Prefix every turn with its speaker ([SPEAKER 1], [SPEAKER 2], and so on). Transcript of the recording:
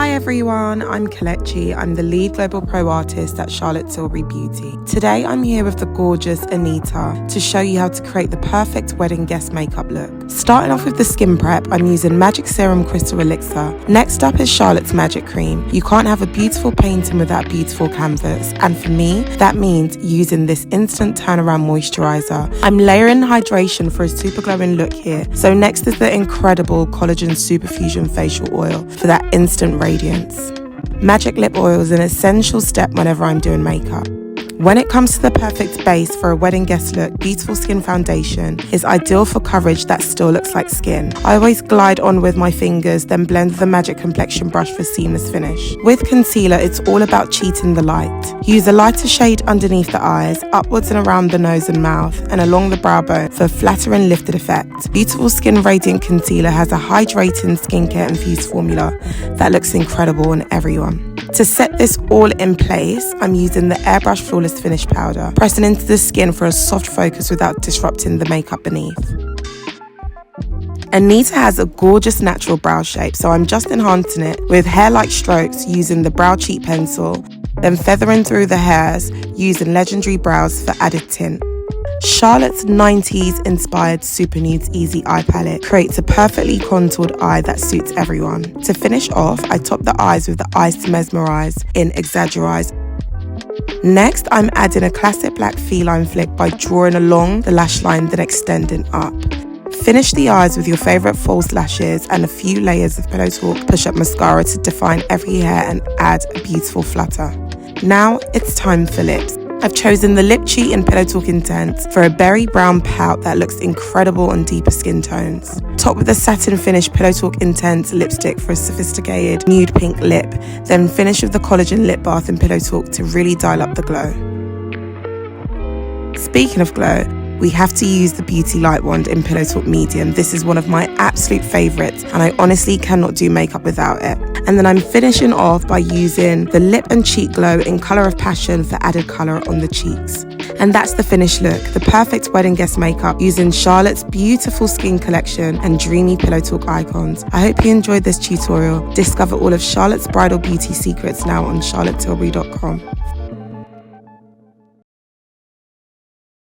[SPEAKER 1] Hi everyone, I'm Kelechi. I'm the lead global pro artist at Charlotte Tilbury Beauty. Today I'm here with the gorgeous Anita to show you how to create the perfect wedding guest makeup look. Starting off with the skin prep, I'm using Magic Serum Crystal Elixir. Next up is Charlotte's Magic Cream. You can't have a beautiful painting without beautiful canvas, and for me, that means using this instant turnaround moisturizer. I'm layering hydration for a super glowing look here. So next is the incredible Collagen Superfusion Facial Oil for that instant radiance. Magic lip oil is an essential step whenever I'm doing makeup. When it comes to the perfect base for a wedding guest look, Beautiful Skin Foundation is ideal for coverage that still looks like skin. I always glide on with my fingers, then blend with the Magic Complexion brush for seamless finish. With concealer, it's all about cheating the light. Use a lighter shade underneath the eyes, upwards and around the nose and mouth, and along the brow bone for a flatter and lifted effect. Beautiful Skin Radiant Concealer has a hydrating skincare infused formula that looks incredible on everyone. To set this all in place, I'm using the Airbrush Flawless Finish Powder, pressing into the skin for a soft focus without disrupting the makeup beneath. Anita has a gorgeous natural brow shape, so I'm just enhancing it with hair-like strokes using the Brow Cheat Pencil, then feathering through the hairs using Legendary Brows for added tint. Charlotte's 90s inspired Super Nudes Easy Eye Palette creates a perfectly contoured eye that suits everyone. To finish off, I top the eyes with the Eyes to Mesmerize in Exaggerize. Next, I'm adding a classic black feline flick by drawing along the lash line then extending up. Finish the eyes with your favourite false lashes and a few layers of Pillow Talk Push-Up Mascara to define every hair and add a beautiful flutter. Now it's time for lips. I've chosen the Lip Cheat in Pillow Talk Intense for a berry brown pout that looks incredible on deeper skin tones. Top with the satin finish Pillow Talk Intense lipstick for a sophisticated nude pink lip, then finish with the Collagen Lip Bath in Pillow Talk to really dial up the glow. Speaking of glow, we have to use the Beauty Light Wand in Pillow Talk Medium. This is one of my absolute favourites and I honestly cannot do makeup without it. And then I'm finishing off by using the Lip and Cheek Glow in Colour of Passion for added colour on the cheeks. And that's the finished look, the perfect wedding guest makeup using Charlotte's beautiful skin collection and dreamy Pillow Talk icons. I hope you enjoyed this tutorial. Discover all of Charlotte's bridal beauty secrets now on charlottetilbury.com.